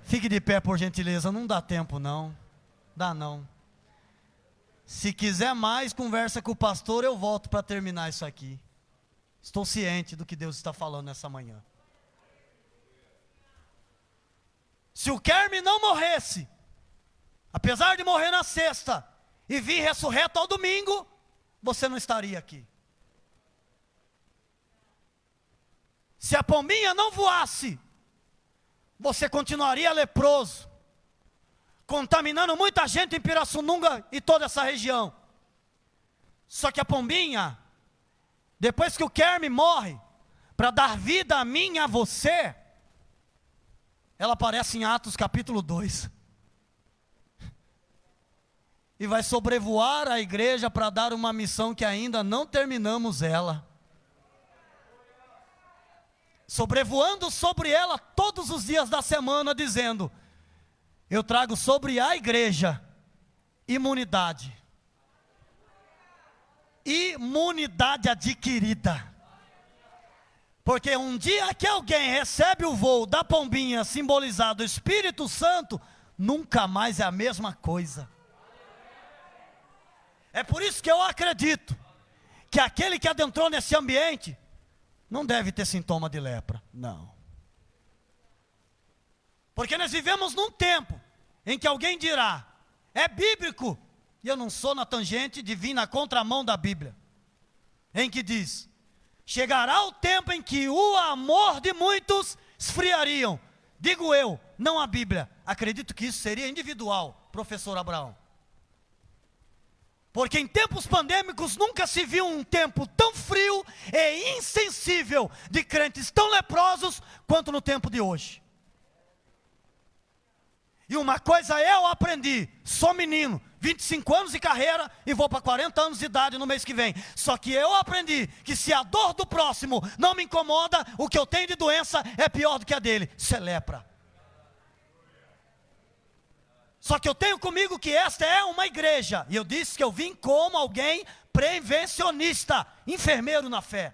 Fique de pé, por gentileza, não dá tempo não. Dá não. Se quiser mais, conversa com o pastor, eu volto para terminar isso aqui. Estou ciente do que Deus está falando nessa manhã. Se o Kermes não morresse, apesar de morrer na sexta e vir ressurreto ao domingo, você não estaria aqui. Se a pombinha não voasse, você continuaria leproso, contaminando muita gente em Pirassununga e toda essa região. Só que a pombinha, depois que o Kermes morre, para dar vida a mim e a você, ela aparece em Atos capítulo 2. e vai sobrevoar a igreja para dar uma missão que ainda não terminamos ela. Sobrevoando sobre ela todos os dias da semana, dizendo: eu trago sobre a igreja imunidade. Imunidade adquirida. Porque um dia que alguém recebe o voo da pombinha simbolizado Espírito Santo, nunca mais é a mesma coisa. É por isso que eu acredito que aquele que adentrou nesse ambiente não deve ter sintoma de lepra, não. Porque nós vivemos num tempo em que alguém dirá: é bíblico, e eu não sou na tangente de vir na contramão da Bíblia, em que diz: chegará o tempo em que o amor de muitos esfriariam. Digo eu, não a Bíblia. Acredito que isso seria individual, professor Abraão. Porque em tempos pandêmicos nunca se viu um tempo tão frio e insensível de crentes tão leprosos quanto no tempo de hoje. E uma coisa eu aprendi: sou menino, 25 anos de carreira e vou para 40 anos de idade no mês que vem. Só que eu aprendi que se a dor do próximo não me incomoda, o que eu tenho de doença é pior do que a dele. Isso é lepra. Só que eu tenho comigo que esta é uma igreja, e eu disse que eu vim como alguém prevencionista, enfermeiro na fé.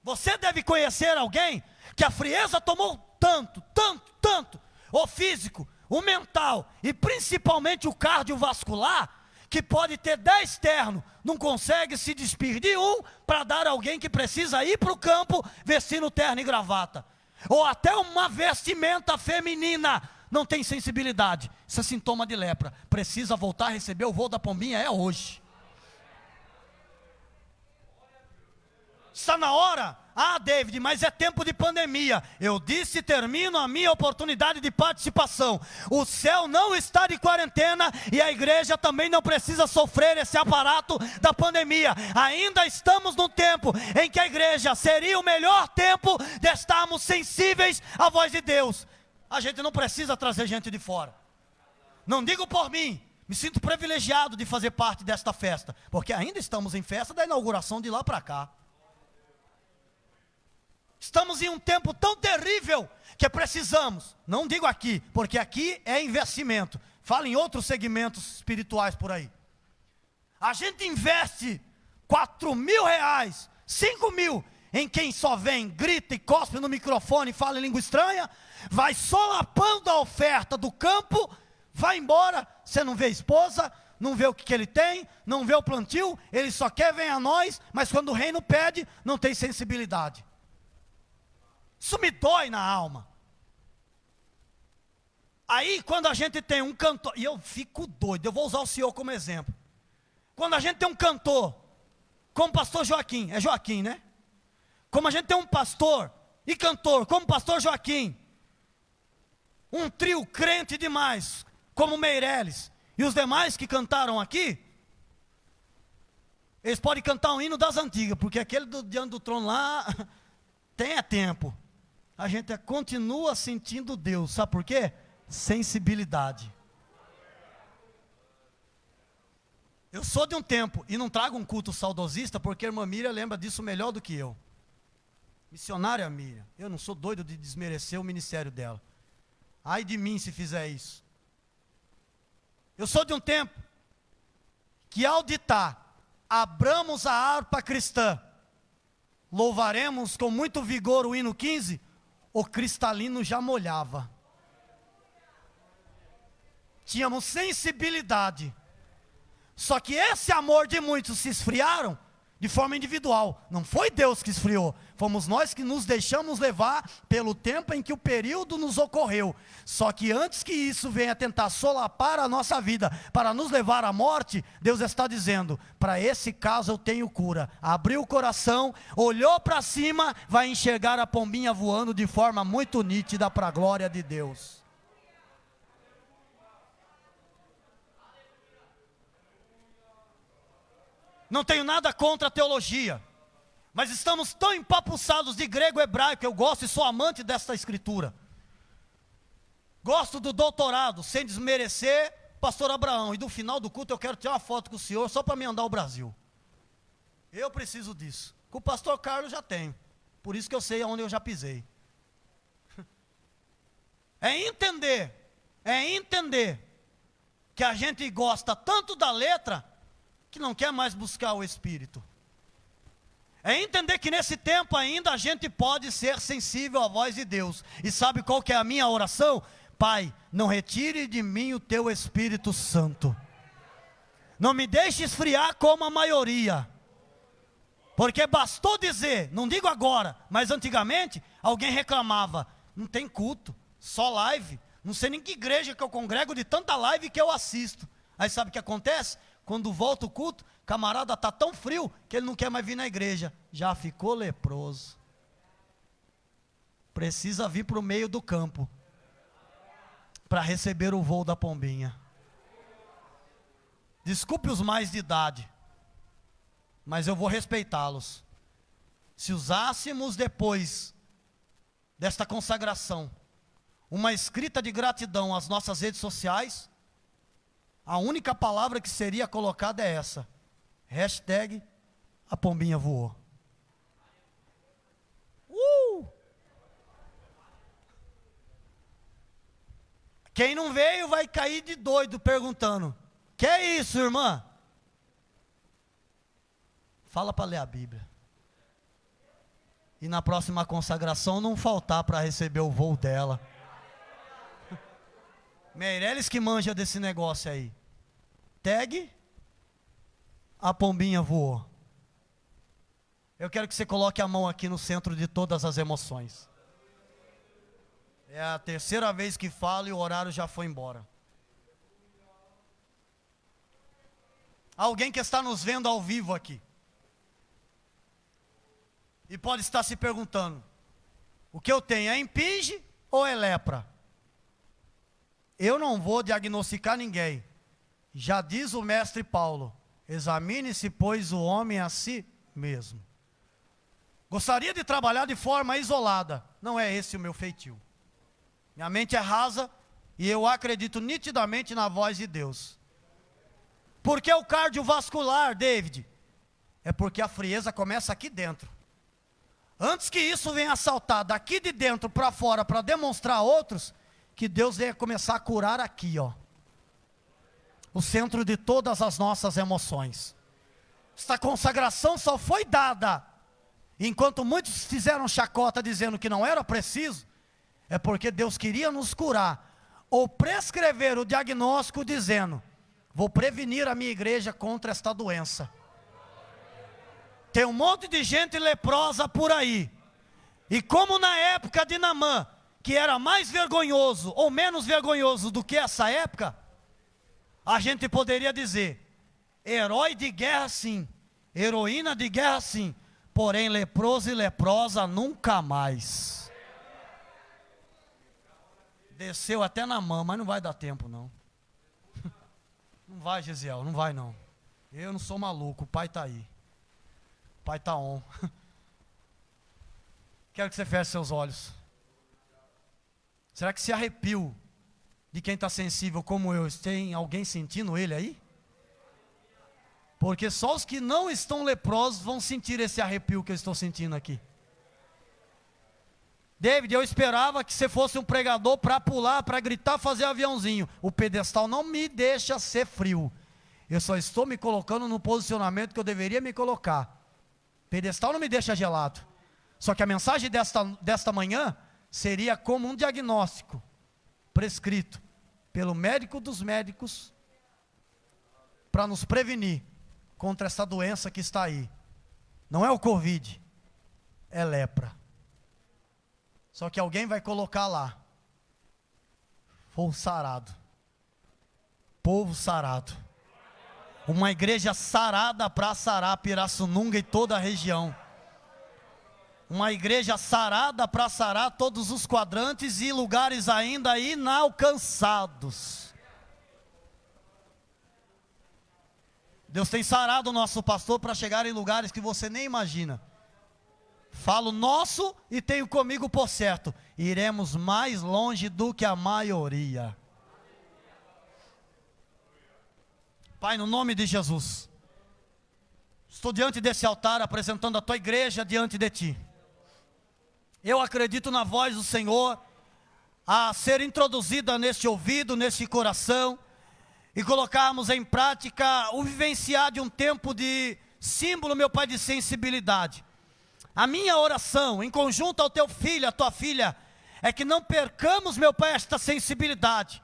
Você deve conhecer alguém que a frieza tomou tanto, o físico, o mental e principalmente o cardiovascular, que pode ter 10 ternos, não consegue se despir de um para dar a alguém que precisa ir para o campo vestindo terno e gravata. Ou até uma vestimenta feminina, não tem sensibilidade. Isso é sintoma de lepra. Precisa voltar a receber o voo da pombinha, é hoje. Está na hora? Ah, David, mas é tempo de pandemia. Eu disse e termino a minha oportunidade de participação. O céu não está de quarentena e a igreja também não precisa sofrer esse aparato da pandemia. Ainda estamos num tempo em que a igreja seria o melhor tempo de estarmos sensíveis à voz de Deus. A gente não precisa trazer gente de fora. Não digo por mim, me sinto privilegiado de fazer parte desta festa, porque ainda estamos em festa da inauguração de lá para cá. Estamos em um tempo tão terrível que precisamos, não digo aqui, porque aqui é investimento, fala em outros segmentos espirituais por aí. A gente investe 4 mil reais, 5 mil, em quem só vem, grita e cospe no microfone e fala em língua estranha, vai solapando a oferta do campo, vai embora, você não vê a esposa, não vê o que ele tem, não vê o plantio, ele só quer vir a nós, mas quando o reino pede, não tem sensibilidade. Isso me dói na alma. Aí quando a gente tem um cantor, e eu fico doido, eu vou usar o senhor como exemplo. Quando a gente tem um cantor, como o pastor Joaquim, é Joaquim, né? Como a gente tem um pastor e cantor, como o pastor Joaquim, um trio crente demais, como Meireles, e os demais que cantaram aqui, eles podem cantar um hino das antigas, porque aquele diante do trono lá, tem tempo. A gente continua sentindo Deus, sabe por quê? Sensibilidade. Eu sou de um tempo, e não trago um culto saudosista, porque a irmã Miriam lembra disso melhor do que eu. Missionária Miriam, eu não sou doido de desmerecer o ministério dela. Ai de mim se fizer isso. Eu sou de um tempo que ao ditar, abramos a harpa cristã, louvaremos com muito vigor o hino 15, o cristalino já molhava. Tínhamos sensibilidade. Só que esse amor de muitos se esfriaram de forma individual. Não foi Deus que esfriou, fomos nós que nos deixamos levar pelo tempo em que o período nos ocorreu. Só que antes que isso venha tentar solapar a nossa vida, para nos levar à morte, Deus está dizendo, para esse caso eu tenho cura. Abriu o coração, olhou para cima, vai enxergar a pombinha voando de forma muito nítida para a glória de Deus. Não tenho nada contra a teologia, mas estamos tão empapuçados de grego e hebraico, eu gosto e sou amante desta escritura. Gosto do doutorado, sem desmerecer pastor Abraão, e do final do culto eu quero tirar uma foto com o senhor só para me andar o Brasil. Eu preciso disso. Com o pastor Carlos já tenho. Por isso que eu sei aonde eu já pisei. É entender que a gente gosta tanto da letra que não quer mais buscar o Espírito. É entender que nesse tempo ainda a gente pode ser sensível à voz de Deus. E sabe qual que é a minha oração? Pai, não retire de mim o teu Espírito Santo. Não me deixe esfriar como a maioria. Porque bastou dizer, não digo agora, mas antigamente, alguém reclamava, não tem culto, só live. Não sei nem que igreja que eu congrego de tanta live que eu assisto. Aí sabe o que acontece? Quando volta o culto, camarada está tão frio que ele não quer mais vir na igreja. Já ficou leproso. Precisa vir para o meio do campo para receber o voo da pombinha. Desculpe os mais de idade, mas eu vou respeitá-los. Se usássemos depois desta consagração uma escrita de gratidão às nossas redes sociais, a única palavra que seria colocada é essa: hashtag a pombinha voou. Quem não veio vai cair de doido perguntando: que é isso, irmã? Fala para ler a Bíblia. E na próxima consagração não faltar para receber o voo dela. Meirelles que manja desse negócio aí. Tag, a pombinha voou. Eu quero que você coloque a mão aqui no centro de todas as emoções. É a terceira vez que falo e o horário já foi embora. Alguém que está nos vendo ao vivo aqui e pode estar se perguntando: o que eu tenho é impinge ou é lepra? Eu não vou diagnosticar ninguém. Já diz o mestre Paulo: examine-se, pois, o homem a si mesmo. Gostaria de trabalhar de forma isolada. Não é esse o meu feitio. Minha mente é rasa e eu acredito nitidamente na voz de Deus. Por que o cardiovascular, David? É porque a frieza começa aqui dentro. Antes que isso venha saltar daqui de dentro para fora para demonstrar a outros, que Deus venha começar a curar aqui, ó. O centro de todas as nossas emoções. Esta consagração só foi dada enquanto muitos fizeram chacota dizendo que não era preciso. É porque Deus queria nos curar, ou prescrever o diagnóstico dizendo: vou prevenir a minha igreja contra esta doença. Tem um monte de gente leprosa por aí, e como na época de Naamã, que era mais vergonhoso ou menos vergonhoso do que essa época, a gente poderia dizer: herói de guerra sim, heroína de guerra sim, porém leproso e leprosa nunca mais. Desceu até Naamã, mas não vai dar tempo não. Não vai, Gesiel, não vai não. Eu não sou maluco, o pai está aí. O pai está on. Quero que você feche seus olhos. Será que esse arrepio de quem está sensível como eu, tem alguém sentindo ele aí? Porque só os que não estão leprosos vão sentir esse arrepio que eu estou sentindo aqui. David, eu esperava que você fosse um pregador para pular, para gritar, fazer aviãozinho. O pedestal não me deixa ser frio. Eu só estou me colocando no posicionamento que eu deveria me colocar. O pedestal não me deixa gelado. Só que a mensagem desta manhã seria como um diagnóstico prescrito pelo médico dos médicos para nos prevenir contra essa doença que está aí. Não é o Covid, é lepra. Só que alguém vai colocar lá: povo sarado. Povo sarado. Uma igreja sarada para sarar Pirassununga e toda a região. Uma igreja sarada para sarar todos os quadrantes e lugares ainda inalcançados. Deus tem sarado o nosso pastor para chegar em lugares que você nem imagina. Falo nosso e tenho comigo por certo: iremos mais longe do que a maioria. Pai, no nome de Jesus, estou diante desse altar apresentando a tua igreja diante de ti. Eu acredito na voz do Senhor a ser introduzida neste ouvido, neste coração, e colocarmos em prática o vivenciar de um tempo de símbolo, meu Pai, de sensibilidade. A minha oração, em conjunto ao teu filho, à tua filha, é que não percamos, meu Pai, esta sensibilidade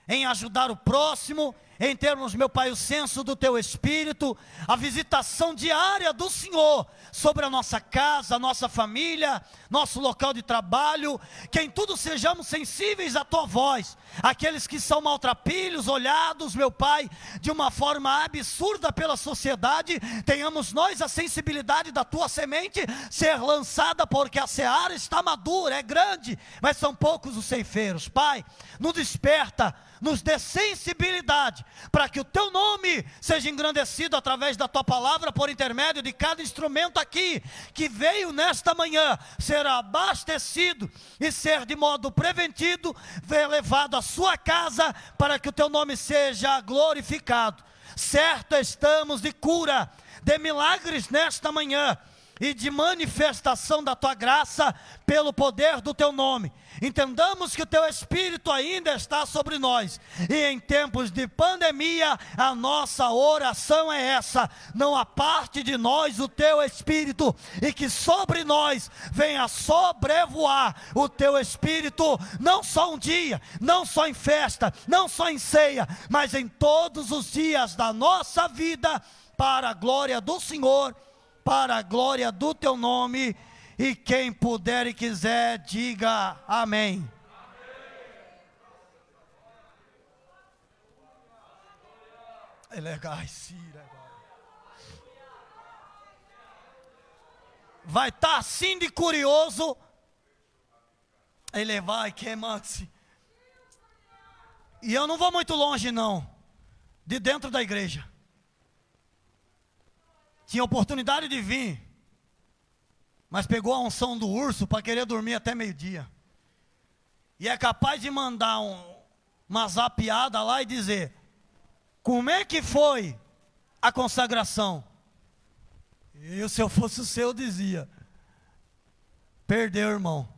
em ajudar o próximo, em termos, meu Pai, o senso do Teu Espírito, a visitação diária do Senhor sobre a nossa casa, a nossa família, nosso local de trabalho, que em tudo sejamos sensíveis à Tua voz. Aqueles que são maltrapilhos, olhados, meu Pai, de uma forma absurda pela sociedade, tenhamos nós a sensibilidade da Tua semente ser lançada, porque a seara está madura, é grande, mas são poucos os ceifeiros. Pai, nos desperta, nos dê sensibilidade, para que o Teu nome seja engrandecido através da Tua palavra, por intermédio de cada instrumento aqui, que veio nesta manhã, ser abastecido e ser de modo preventivo, levado à sua casa, para que o Teu nome seja glorificado. Certo estamos de cura, de milagres nesta manhã, e de manifestação da Tua graça, pelo poder do Teu nome. Entendamos que o Teu Espírito ainda está sobre nós, e em tempos de pandemia, a nossa oração é essa: não aparte de nós o Teu Espírito, e que sobre nós venha sobrevoar o Teu Espírito, não só um dia, não só em festa, não só em ceia, mas em todos os dias da nossa vida, para a glória do Senhor, para a glória do Teu nome. E quem puder e quiser, diga amém. É legal, vai estar assim de curioso. Ele vai queimando-se. E eu não vou muito longe não, de dentro da igreja. Tinha oportunidade de vir, mas pegou a unção do urso para querer dormir até meio-dia. E é capaz de mandar uma zapiada lá e dizer: como é que foi a consagração? Eu, se eu fosse o seu, dizia: perdeu, irmão.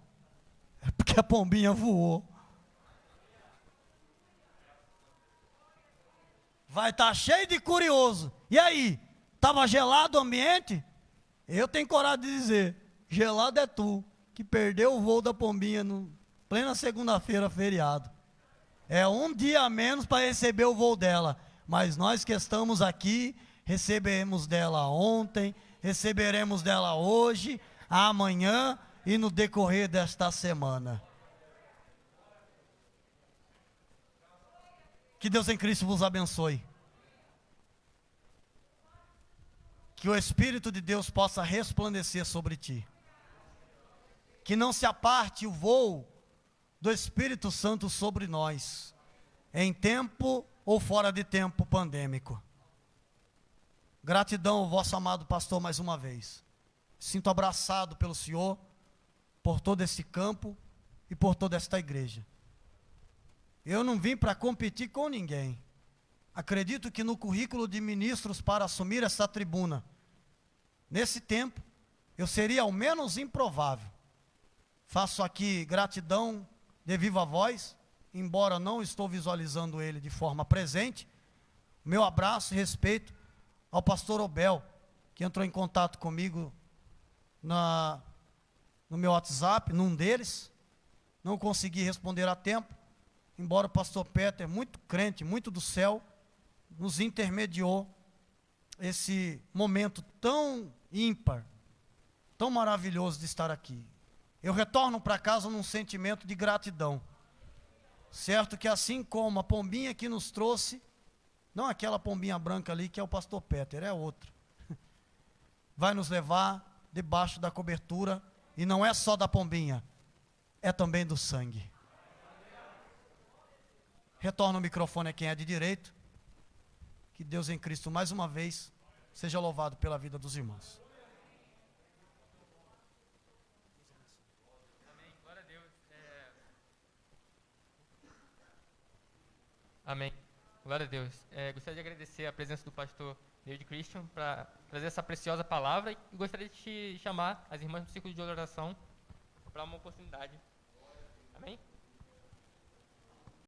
É porque a pombinha voou. Vai estar cheio de curioso. E aí? Estava gelado o ambiente? Eu tenho coragem de dizer: gelado é tu, que perdeu o voo da pombinha no plena segunda-feira, feriado. É um dia a menos para receber o voo dela. Mas nós que estamos aqui, recebemos dela ontem, receberemos dela hoje, amanhã e no decorrer desta semana. Que Deus em Cristo vos abençoe. Que o Espírito de Deus possa resplandecer sobre ti. Que não se aparte o voo do Espírito Santo sobre nós, em tempo ou fora de tempo pandêmico. Gratidão ao vosso amado pastor mais uma vez. Sinto abraçado pelo Senhor, por todo esse campo e por toda esta igreja. Eu não vim para competir com ninguém. Acredito que no currículo de ministros para assumir essa tribuna, nesse tempo, eu seria ao menos improvável. Faço aqui gratidão de viva voz, embora não estou visualizando ele de forma presente. Meu abraço e respeito ao pastor Obel, que entrou em contato comigo no meu WhatsApp, num deles. Não consegui responder a tempo, embora o pastor Peter, muito crente, muito do céu, nos intermediou esse momento tão ímpar, tão maravilhoso de estar aqui. Eu retorno para casa num sentimento de gratidão, certo que assim como a pombinha que nos trouxe, não aquela pombinha branca ali que é o pastor Peter, é outra, vai nos levar debaixo da cobertura, e não é só da pombinha, é também do sangue. Retorno o microfone a quem é de direito. Que Deus em Cristo mais uma vez seja louvado pela vida dos irmãos. Amém, glória a Deus. Amém. Glória a Deus. Gostaria de agradecer a presença do pastor David Christian para trazer essa preciosa palavra e gostaria de te chamar as irmãs do Círculo de Oração para uma oportunidade. Amém?